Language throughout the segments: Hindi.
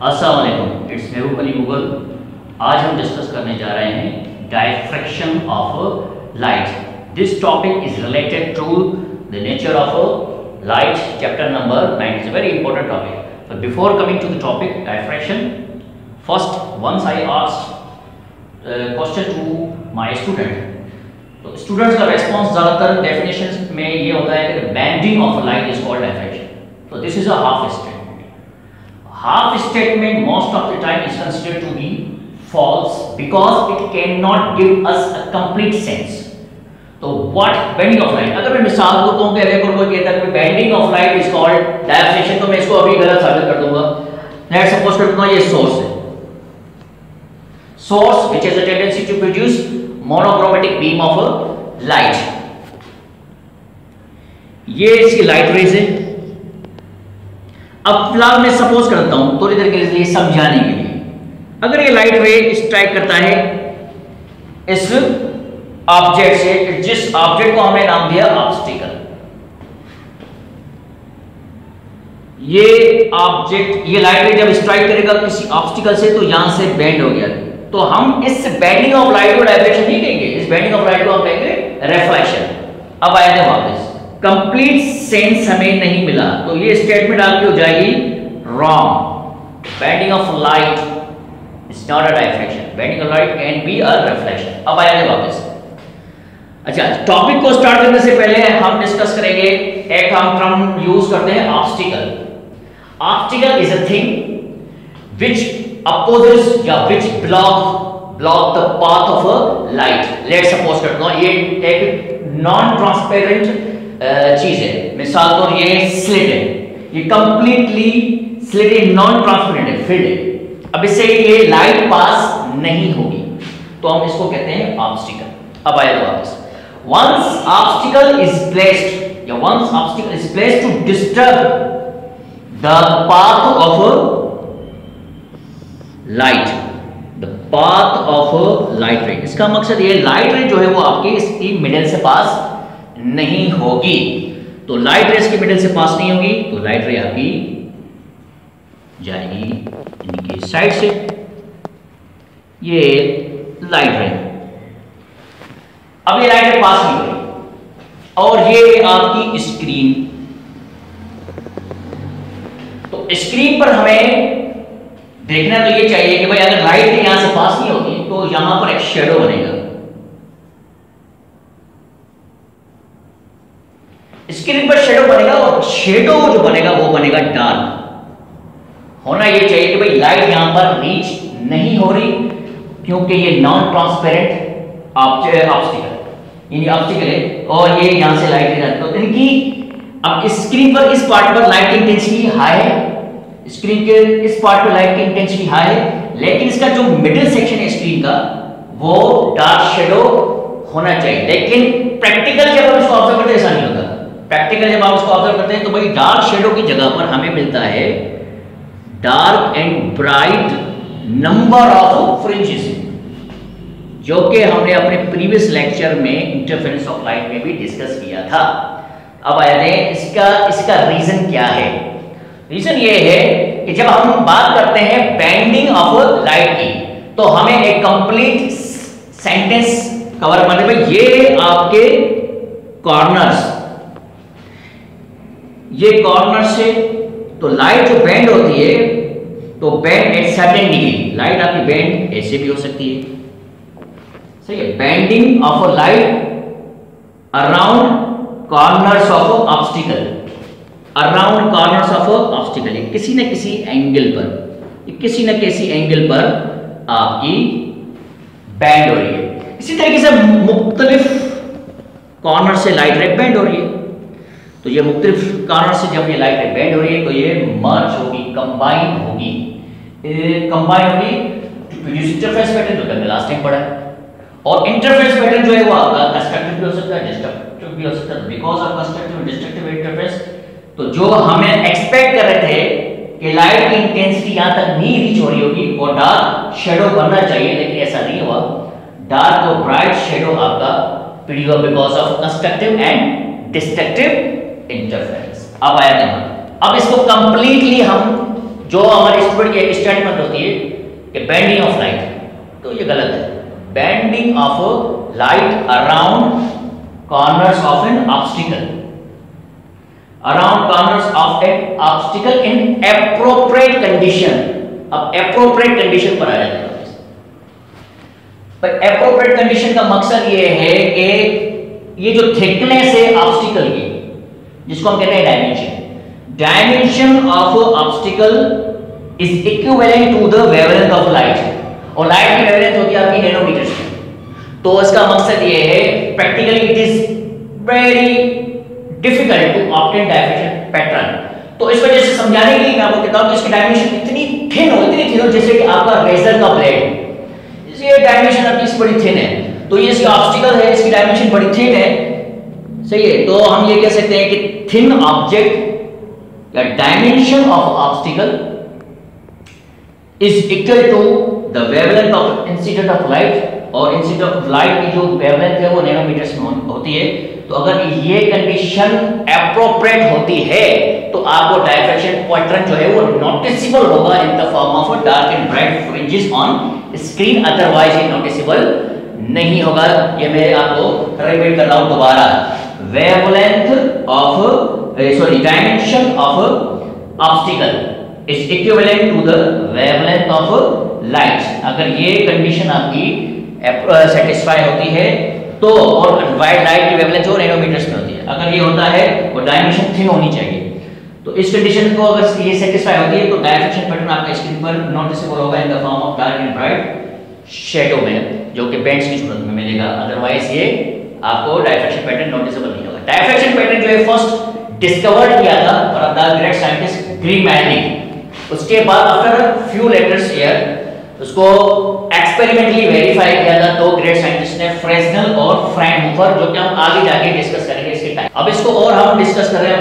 अस्सलाम वालेकुम, इट्स महबूब अली मुगल। आज हम डिस्कस करने जा रहे हैं diffraction of light. This topic is related to the nature of light, chapter number 9। It's a very important topic. But before coming to the topic diffraction, first once I asked question to my student, तो स्टूडेंट्स का रेस्पॉन्स ज़्यादातर डेफिनेशन में ये होता है कि bending of light is called diffraction. तो this is a half statement. Half statement most of the time is considered to be false because it cannot give us a complete sense. तो what bending of light, अगर मैं मिसाल को कहूँ कि अगर कोई कहता है कि bending of light is called diffraction, तो मैं इसको अभी गलत साबित कर दूंगा। Let's suppose करता हूँ ये source है, source which has a tendency to produce monochromatic beam of light। ये इसकी लाइट रेज है। अब फिलहाल मैं सपोज करता हूं थोड़ी देर के लिए समझाने के लिए, अगर ये लाइट रे स्ट्राइक करता है इस ऑब्जेक्ट से, जिस ऑब्जेक्ट को हमने नाम दिया ऑब्स्टिकल, ये ऑब्जेक्ट, ये लाइट रे जब स्ट्राइक करेगा किसी ऑब्स्टिकल से तो यहां से बेंड हो गया, तो हम इस बेंडिंग ऑफ लाइट को डायफ्रैक्शन नहीं कहेंगे, इस बेंडिंग ऑफ लाइट को हम कहेंगे रिफ्लेक्शन। अब आए थे वापस, कंप्लीट सेंस हमें नहीं मिला, तो ये स्टेटमेंट आपकी हो जाएगी wrong. Bending of light is not a diffraction, bending of light can be a reflection. अब आएंगे वापस। अच्छा, टॉपिक को स्टार्ट करने से पहले हम डिस्कस करेंगे, एक हम टर्म यूज करते हैं obstacle. Obstacle is a thing which opposes या which block the path of a light. Let's suppose करता हूं ये एक नॉन ट्रांसपेरेंट चीज है, मिसाल तौर ये स्लिट है, ये कंप्लीटली स्लिट है, नॉन ट्रांसपेरेंट है, फिल्ड है। अब इससे ये लाइट पास नहीं होगी, तो हम इसको कहते हैं ऑब्स्टिकल। अब आएगा वापस, वंस ऑब्स्टिकल इज प्लेस्ड या once obstacle is placed to disturb the path of light, the path of light ray. इसका मकसद ये लाइट रे जो है वो आपके इसकी मिडिल से पास नहीं होगी, तो लाइट रे इसकी मिडिल से पास नहीं होगी, तो लाइट रे आपकी जाएगी इनकी साइड से। ये लाइट रे, अब ये लाइट रे पास नहीं होगी, और ये आपकी स्क्रीन, तो स्क्रीन पर हमें देखना तो ये चाहिए कि भाई अगर लाइट रे यहां से पास नहीं होगी तो यहां पर एक शेडो बनेगा, स्क्रीन पर शेडो बनेगा, और शेडो जो बनेगा वो बनेगा डार्क। होना ये चाहिए कि भाई लाइट यहां पर रीच नहीं हो रही, क्योंकि ये नॉन ट्रांसपेरेंट ऑब्स्टिकल यानी ऑब्स्टिकल है, और ये यहां से लाइट नहीं आती, तो इनकी अब स्क्रीन पर इस पार्ट पर लाइट की इंटेंसिटी हाई है, स्क्रीन के इस पार्ट पर लाइट की इंटेंसिटी हाई है, लेकिन इसका जो मिडिल सेक्शन है स्क्रीन का वो डार्क शेडो होना चाहिए। लेकिन प्रैक्टिकल जब हम इसको ऑब्जर्व करते हैं ऐसा नहीं होता। प्रैक्टिकल जब आप उसको ऑब्जर्व करते हैं तो भाई डार्क शेडो की जगह पर हमें मिलता है dark and bright number of fringes, जो कि हमने अपने प्रीवियस लेक्चर में इंटरफेरेंस ऑफ लाइट में भी डिस्कस किया था। अब आते हैं इसका रीजन क्या है। रीजन ये है कि जब हम बात करते हैं बेंडिंग ऑफ लाइट की, तो हमें एक कंप्लीट सेंटेंस कवर करने में, ये आपके कॉर्नर्स, ये कॉर्नर से, तो लाइट जो बेंड होती है तो bend at certain degree, light आपकी बेंड ऐसे भी हो सकती है, सही है। Bending of a light around corners of obstacle, around corners of obstacle, किसी न किसी एंगल पर, किसी न किसी एंगल पर आपकी बेंड हो रही है। इसी तरीके से मुख्तलिफ कॉर्नर से लाइट रे बेंड हो रही है, तो ये मुख्तलिफ कॉर्नर से जब ये लाइट रे बेंड हो रही है तो ये मर्ज होगी, कंबाइन होगी टू प्रोड्यूस इंटरफेरेंस पैटर्न, जो हमने लास्ट टाइम पढ़ा है। और इंटरफेरेंस पैटर्न जो है वो आपका कंस्ट्रक्टिव भी हो सकता है, डिस्ट्रक्टिव भी हो सकता है। Because of constructive and destructive interference, तो जो हमें एक्सपेक्ट कर रहे थे कि लाइट की इंटेंसिटी यहां तक नहीं रीच हो रही होगी और डार्क शेडो बनना चाहिए, लेकिन ऐसा नहीं हुआ। डार्क और ब्राइट शेडो आपका produce because of constructive and destructive interference. अब आया नंबर अब इसको कंप्लीटली हम जो हमारे स्टूडेंट की स्टेटमेंट होती है कि बेंडिंग ऑफ लाइट, तो ये गलत है। Bending of light around corners of an obstacle, around corners of an obstacle in appropriate condition. अब एप्रोप्रिएट कंडीशन पर आ जाते हैं। पर एप्रोप्रिएट कंडीशन का मकसद ये है कि ये जो थिकनेस है ऑब्स्टिकल की, जिसको हम कहते हैं dimension, dimension of obstacle is equivalent to the wavelength of light, और लाइट की वेवलेंथ होती है आपकी नैनोमीटर्स में। तो इसका मकसद ये है, practically it is very difficult to obtain diffraction pattern. तो इस वजह से समझाने के लिए मैं आपको कहता हूं कि इसकी डायमेंशन इतनी थिन हो जैसे कि आपका रेजर का ब्लेड, ये डायमेंशन आपकी बड़ी थिन है। तो ये इसका ऑब्स्टिकल है, इसकी डायमेंशन बड़ी थिन है, सही है। तो हम ये कह सकते हैं कि थिन ऑब्जेक्ट या dimension of obstacle is equal to the wavelength of incident of light, और इंसिडेंट ऑफ लाइट की जो वेवलेंथ है वो नैनोमीटर्स में होती है। तो अगर ये कंडीशन एप्रोप्रिएट होती है तो आपको डायफ्रैक्शन पैटर्न जो है वो नोटिसेबल होगा इन the form of dark and bright fringes on screen, otherwise ये नोटिसेबल नहीं होगा। ये मैं आपको रिपीट कर रहा हूं दोबारा, wavelength of dimension of obstacle is equivalent to the wavelength of light. अगर ये कंडीशन आपकी सेटिस्फाई होती है तो, और वाइट लाइट की वेवलेंथ जो नैनोमीटर्स में होती है, अगर ये होता है और डायमेंशन थिन होनी चाहिए, तो इस कंडीशन को अगर ये सेटिस्फाई होती है तो डायफ्रैक्शन पैटर्न आपका स्क्रीन पर नोटिसेबल होगा इन the form of dark and bright shadow में, जो कि बेंड्स की सूरत में मिलेगा। अदरवाइज ये आपको डायफ्रैक्शन पैटर्न नोटिसेबल नहीं होगा। डायफ्रैक्शन पैटर्न जो है फर्स्ट डिस्कवर्ड किया था और द ग्रेट साइंटिस्ट ग्रीमैली, उसके बाद आफ्टर फ्यू लेटर्स ईयर उसको एक्सपेरिमेंटली वेरीफाई किया था दो ग्रेट साइंटिस्ट ने, फ्रेस्नेल और फ्राउनहोफर, जो कि हम आगे जाके डिस्कस करेंगे इसके टाइम। अब इसको और हम डिस्कस कर रहे हैं,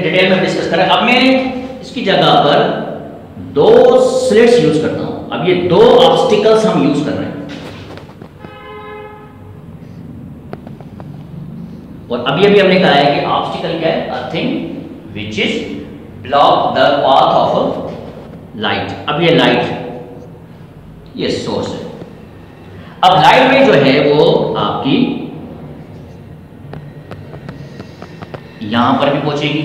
डिटेल में डिस्कस कर रहे हैं। अब मैं इसकी जगह पर दो स्लिट्स यूज करता हूं। अब ये दो ऑब्स्टिकल्स हम यूज कर रहे हैं, और अभी हमने कहा है कि ऑब्स्टिकल क्या है, a thing which is block the path of light. अब ये लाइट, ये सोर्स है। अब लाइट में जो है वो आपकी यहां पर भी पहुंचेगी,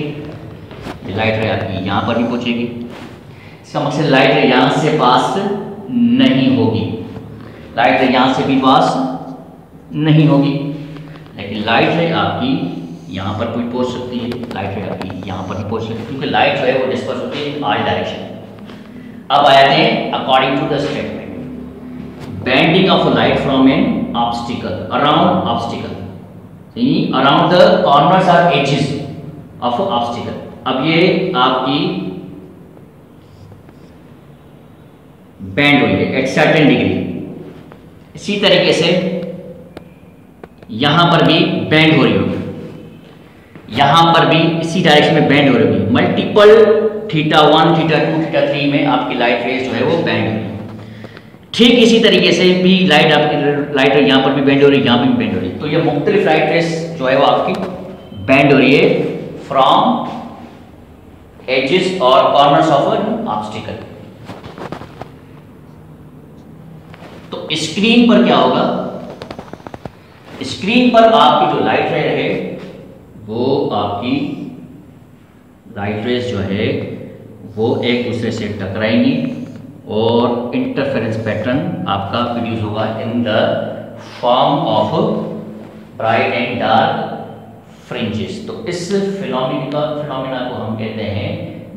ये लाइट रे आपकी यहां पर भी पहुंचेगी। इसका मकसद लाइट रे यहां से पास नहीं होगी, लाइट रे यहां से भी पास नहीं होगी, लेकिन लाइट रे आपकी यहां पर भी पहुंच सकती है, लाइट रे आपकी यहां पर भी पहुंच सकती है, क्योंकि लाइट जो है वो डिस्पर्स होती है इन ऑल डायरेक्शन। अब आते हैं according to the statement, bending of light from an obstacle, around obstacle, see around the corners or edges of obstacle। अब ये आपकी बेंड हुई है एट सर्टेन डिग्री। इसी तरीके से यहां पर भी बेंड हो रही होगी, यहां पर भी इसी डायरेक्शन में बेंड हो रही होगी। मल्टीपल θ1, θ2, θ3 में आपकी लाइट रेज जो है वो बेंड हो रही है। ठीक इसी तरीके से भी लाइट आपकी लाइट यहाँ पर भी बेंड हो रही है, यहाँ भी बेंड हो रही है। तो ये मुख्तलिफ लाइट रेस जो है वो आपकी बेंड हो रही है फ्रॉम एजेस और कॉर्नर्स ऑफ एन ऑब्स्टिकल। तो स्क्रीन पर क्या होगा, स्क्रीन पर आपकी जो लाइट रे है वो आपकी लाइट रेस जो है वो एक दूसरे से टकराएंगी और इंटरफेरेंस पैटर्न आपका प्रोड्यूस होगा इन the form of bright and dark fringes. तो इस फिनोमिना को हम कहते हैं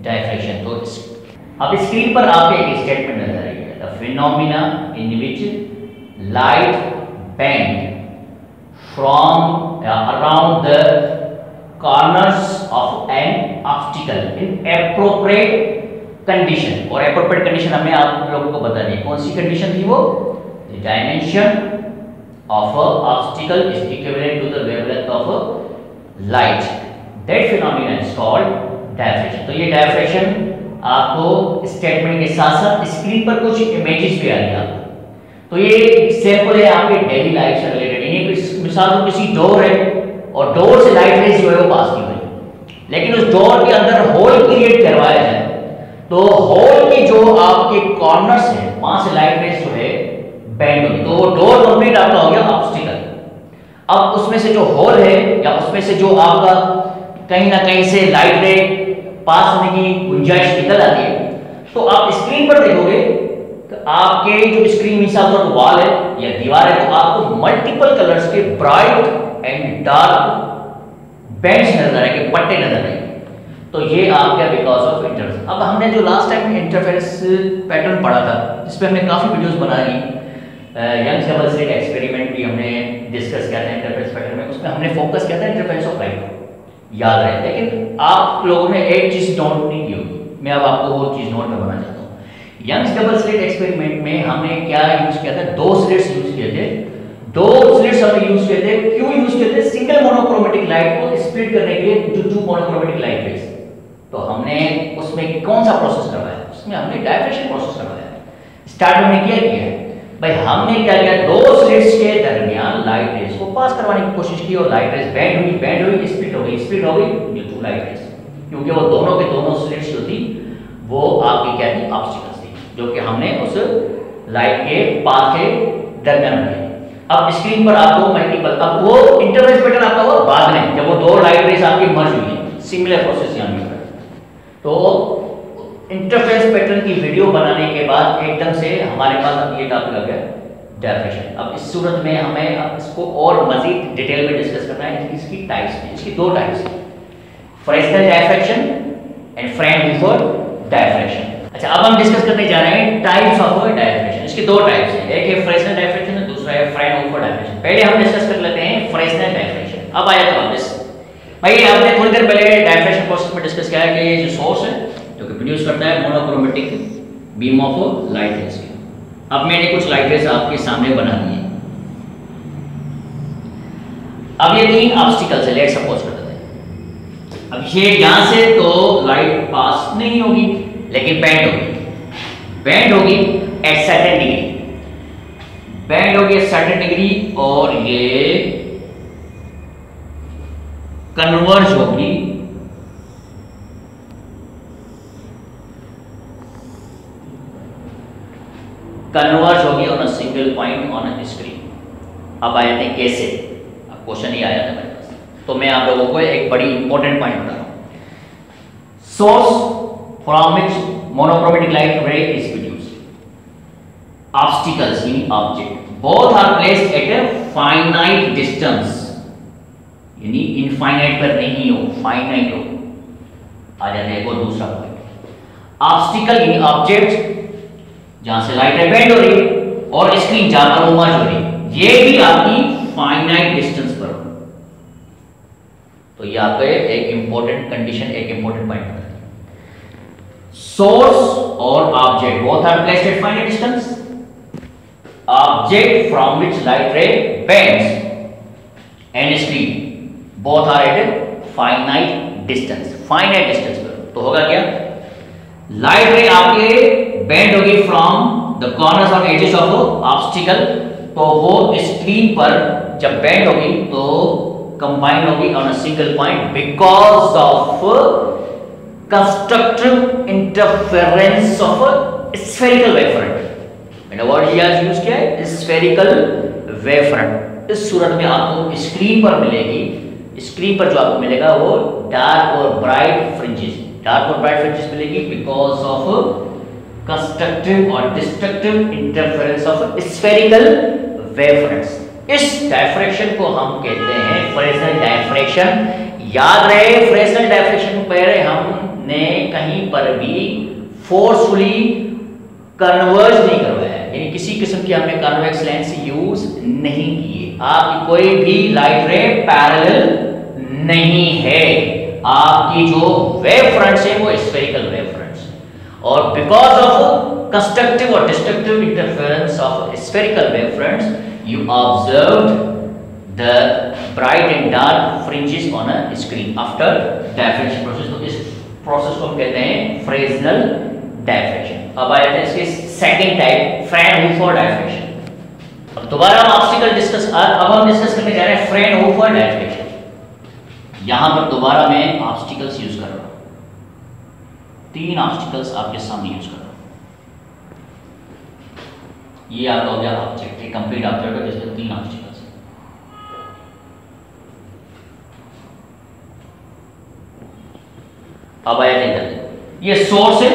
डायफ्रैक्शन। तो अब स्क्रीन पर आपके एक स्टेटमेंट नजर आएगी, the phenomena in which light bend from around the corners of an obstacle in appropriate condition. और एप्रोप्रिएट कंडीशन हमने आप लोगों को बता दी, कौन सी कंडीशन थी वो, dimension of obstacle is equivalent to the wavelength of light, that phenomena is called diffraction. तो ये डायफ्रैक्शन आपको स्टेटमेंट के साथ साथ स्क्रीन पर कुछ इमेजेस भी आ रही है। तो ये सैंपल है आपके डेली लाइफ से रिलेटेड। ये मिसाल किसी डोर है और डोर से लाइट रेज जो है वो पास की हुई, लेकिन उस डोर के अंदर होल क्रिएट करवाया जाए तो होल की जो आपके कॉर्नर्स है वहां से लाइट रेज जो है बेंड होगी, तो वो डोर कंप्लीट आपका हो गया ऑब्स्टिकल। अब उसमें से जो होल है या उसमें से जो आपका कहीं ना कहीं से लाइट रे पास होने की गुंजाइश निकल आती है, तो आप स्क्रीन पर देखोगे तो आपके जो स्क्रीन में हिसाब से वॉल है या दीवार है तो आपको मल्टीपल कलर्स के ब्राइट एंड डार्क बैंड्स नजर आएंगे, पट्टे नजर आएंगे। तो ये आपका बिकॉज ऑफ इंटरफेरेंस। अब हमने जो लास्ट टाइम इंटरफेरेंस पैटर्न पढ़ा था जिसपे हमने काफी वीडियोस बना ली, यंग्स डबल स्लिट एक्सपेरिमेंट भी हमने डिस्कस किया था इंटरफेरेंस पैटर्न में, उसमें हमने फोकस किया था इंटरफेरेंस ऑफ लाइट, याद रहे। लेकिन आप लोगों ने एक चीज नोट नहीं की होगी, मैं अब आपको वो चीज नोट करवाना चाहता हूँ। यंग्स डबल स्लिट एक्सपेरिमेंट में हमने क्या यूज किया था, दो स्लिट्स यूज किए थे। दो स्लिट्स हमने यूज किए थे, क्यों यूज किए थे? सिंगल मोनोक्रोमेटिक लाइट को स्प्लिट करने के लिए जो टू मोनोक्रोमेटिक लाइट रेज। तो हमने उसमें कौन सा प्रोसेस करवाया? उसमें हमने डायफ्रेक्शन प्रोसेस करवाया। स्टार्ट में क्या किया है भाई, हमने क्या किया, दो स्लिट्स के दरमियान लाइट रेज को पास करवाने की कोशिश की और लाइट रेज बैंड हुई, स्प्लिट हो गई ये टू लाइट रेज, क्योंकि वो दोनों के दोनों स्लिट्स जो थी वो आपकी क्या थी, ऑब्स्टिकल्स थी, जो कि हमने उस लाइट के पाथ के दरमियान रखे। अब स्क्रीन पर आपको मल्टीपल, अब वो इंटरफेरेंस पैटर्न आपका हुआ बाद में, जब वो दो लाइट रेज आपकी मर्ज हुई है, सिमिलर प्रोसेस यहां भी। तो इंटरफेरेंस पैटर्न की वीडियो बनाने के बाद एकदम से हमारे पास अब ये टॉपिक आ गया डायफ्रेक्शन। अब इस सूरत में हमें अब इसको और मजीद डिटेल में डिस्कस करना है। इसकी टाइप्स हैं, इसकी दो टाइप्स हैं, Fresnel diffraction and Fraunhofer diffraction. अच्छा, अब हम डिस्कस करने जा रहे हैं टाइप्स ऑफ डायफ्रेक्शन। इसकी दो टाइप्स हैं, एक है फ्रेस्नेल डायफ्रेक्शन, दूसरा है फ्राउनहोफर डायफ्रेक्शन। पहले हम डिस्कस कर लेते हैं फ्रेस्नेल डायफ्रेक्शन। अब आया तो वापस भाई, आपने थोड़ी देर पहले डायफ्रेक्शन प्रोसेस में डिस्कस किया है कि ये जो सोर्स है जो कि प्रोड्यूस करता है monochromatic beam of light rays. अब मैंने कुछ लाइट रेज आपके सामने बना दिए। अब ये तीन ऑब्स्टिकल्स है, लेट सपोज करते हैं। अब ये यहां से तो लाइट पास नहीं होगी लेकिन बैंड होगी एट सर्टेन डिग्री, बैंड होगी एट सर्टेन डिग्री, और ये कन्वर्ज होगी on a single point on a screen. अब आए थे कैसे, अब क्वेश्चन ही आया था मेरे पास, तो मैं आप लोगों को एक बड़ी इंपॉर्टेंट पॉइंट बता रहा हूं। Source from which monochromatic light ray is produced, obstacles in object both are placed at a finite distance, यानी इनफाइनाइट पर नहीं हो, फाइनाइट हो। आ जाते हैं वो दूसरा पॉइंट, ऑब्स्टिकल इन ऑब्जेक्ट जहां से लाइट बेंड हो रही है और स्क्रीन जहां पर वो मर्ज हो रही है, ये भी आपकी फाइनाइट डिस्टेंस पर हो। तो ये आपका एक इंपॉर्टेंट कंडीशन, एक इंपॉर्टेंट पॉइंट है। सोर्स और object both are placed at finite distance, object from which light ray bends and screen both are at a finite distance पर। तो होगा क्या, लाइट रे आपके बेंड होगी फ्रॉम द कॉर्नर्स और एजेस ऑफ ऑब्स्टिकल, तो वो स्क्रीन पर जब बेंड होगी तो कंबाइन होगी on a single point because of constructive interference of spherical wave front. मैंने वर्ड यूज किया है स्फेरिकल वेव फ्रंट। इस सूरत में आपको स्क्रीन पर मिलेगी, स्क्रीन पर जो आपको मिलेगा वो डार्क और ब्राइट फ्रिंजेस मिलेगी बिकॉज ऑफ कंस्ट्रक्टिव और destructive interference of spherical wave fronts. इस डायफ्रेक्शन को हम कहते हैं फ्रेस्नेल डायफ्रेक्शन। याद रहे, फ्रेस्नेल डायफ्रेक्शन पहले हमने कहीं पर भी फोर्सफुली कन्वर्ज नहीं करवाया है, यानी किसी किस्म की हमने कन्वेक्स लेंस यूज नहीं किए। आपकी कोई भी लाइट रे पैरेलल नहीं है, आपकी जो वेव फ्रंट्स है वो स्फेरिकल वेव फ्रंट्स, और बिकॉज ऑफ कंस्ट्रक्टिव और destructive interference of spherical wave fronts you observed the bright and dark fringes on a screen after diffraction process. तो इस प्रोसेस को हम कहते हैं फ्रेस्नेल डायफ्रेक्शन। अब आया था इसके सेकंड टाइप, फ्राउनहोफर डायफ्रेक्शन। अब दोबारा हम ऑब्स्टिकल अब हम डिस्कस करने जा रहे हैं फ्राउनहोफर डायफ्रेक्शन। यहां पर दोबारा मैं ऑब्स्टिकल्स यूज कर रहा हूं, 3 ऑब्स्टिकल्स आपके सामने यूज कर रहा हूं। ये आपका हो गया ऑब्जेक्ट, एक कंप्लीट ऑब्जेक्ट है जिसमें 3 ऑब्स्टिकल्स हैं। अब आया इंटर, ये सोर्स है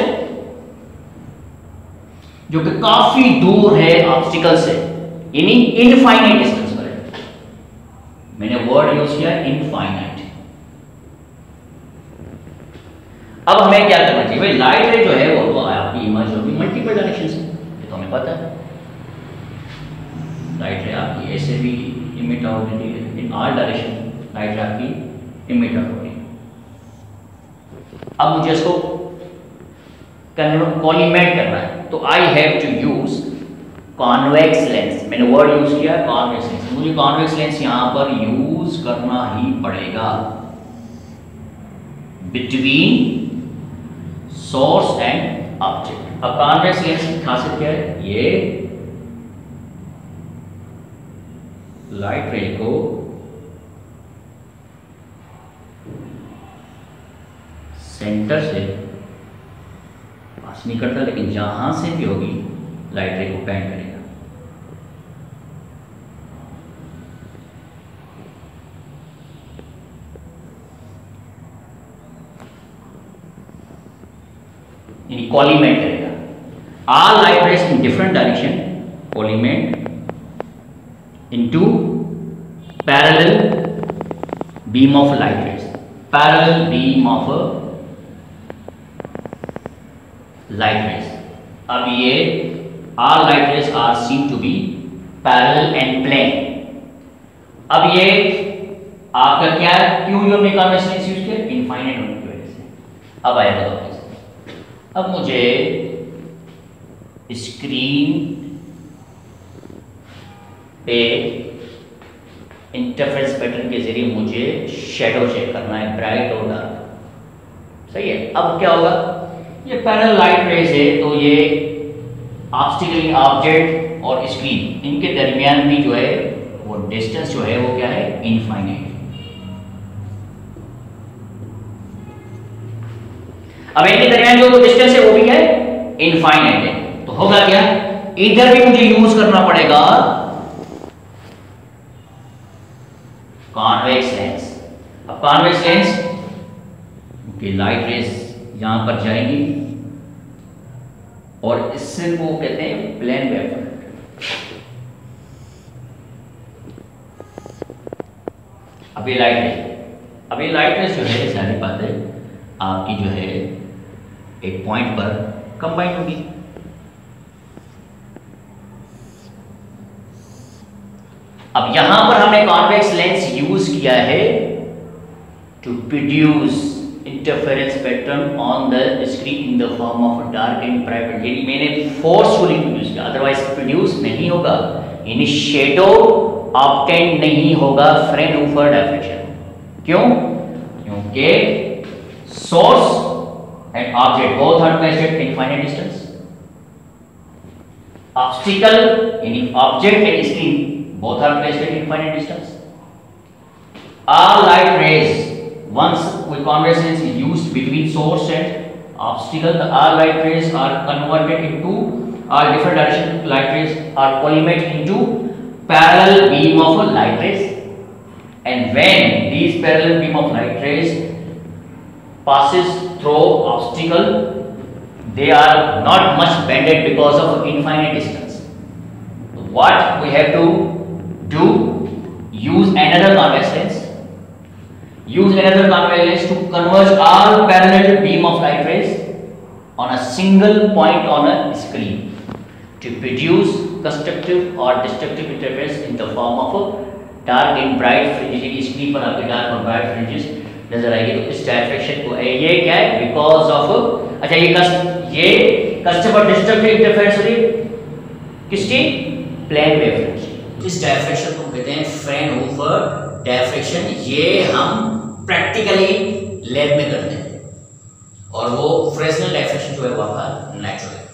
जो कि काफी दूर है ऑब्स्टिकल से, यानी इनफाइनाइट डिस्टेंस पर है। मैंने वर्ड यूज किया इनफाइनाइट। अब हमें क्या करना चाहिए भाई, लाइट रे जो है वो तो आपकी इमेज होगी मल्टीपल डायरेक्शन से, ये तो हमें पता है। लाइट रे आपकी ऐसे भी इमिट आउट होती है, इन ऑल डायरेक्शन लाइट रे आपकी इमिट आउट होती है। अब मुझे इसको कॉलीमेट करना है, तो I have to use convex lens. मैंने वर्ड यूज किया कॉन्वेक्स लेंस, मुझे कॉन्वेक्स लेंस यहां पर यूज करना ही पड़ेगा बिटवीन सोर्स एंड ऑब्जेक्ट। अब कॉन्वेक्स लेंस की खासियत क्या है, ये लाइट रे को सेंटर से पास नहीं करता, लेकिन जहां से भी होगी लाइट रे को बैंड करेगा। यानी कॉलीमेट करेगा। All light rays in different direction collimate into parallel beam of light rays, parallel beam of light rays. अब ये all light rays are seen to be parallel and plane। अब ये आपका क्या है, क्यों हमने कॉन्वेक्स लेंस यूज किया, इनफाइनाइट होने की वजह से। अब आएगा तो अब मुझे स्क्रीन पे इंटरफेरेंस पैटर्न के जरिए मुझे शैडो चेक करना है, ब्राइट और डार्क, सही है। अब क्या होगा, ये पैरेलल लाइट रेज है, तो ये ऑब्स्टिकल ऑब्जेक्ट और स्क्रीन इनके दरमियान भी जो है वो डिस्टेंस जो है वो क्या है, इनफाइनाइट। अब इनके दरमियान जो डिस्टेंस है वो भी क्या है, इनफाइनाइट है। तो होगा क्या, इधर भी मुझे यूज करना पड़ेगा कॉन्वेक्स लेंस। अब कॉन्वेक्स लेंस की लाइट रेज यहां पर जाएंगी और इससे वो कहते हैं प्लेन वेवफ्रंट। अभी लाइट रेज जो है सारी बातें आपकी जो है एक पॉइंट पर कंबाइन होगी। अब यहां पर हमने कॉन्वेक्स लेंस यूज किया है to produce interference pattern on the screen in the form of dark and bright. यानी मैंने फोर्सफुली प्रोड्यूस किया, अदरवाइज प्रोड्यूस नहीं होगा, यानी शेडो ऑब्टेन नहीं होगा फ्रेनहोफर डायफ्रेक्शन। क्यों, क्योंकि source and object both are placed at infinite distance. Obstacle यानी object and screen both are placed at infinite distance. All light rays, once we convex lens is used between source and obstacle, the all light rays are converted into all different direction light rays are collimated into parallel beam of light rays, and when these parallel beam of light rays passes through obstacle, they are not much bended because of infinite distance. What we have to do, use another convex lens, to converge all parallel beam of light rays on a single point on a screen to produce constructive or destructive interference in the form of dark and bright fringes। Screen पर आपके dark और bright fringes नजर आएगी। तो इस डायफ्रेक्शन को ये क्या है, बिकॉज ऑफ, अच्छा ये constructive और destructive interference होगी किसकी, प्लेन वेवफ्रंट। इस डायफ्रेक्शन को कहते हैं फ्रेनहोफर डायफ्रेक्शन। ये हम प्रैक्टिकली लैब में करते हैं और वो फ्रेस्नेल डायफ्रेक्शन जो है वो आपका नेचुरल है।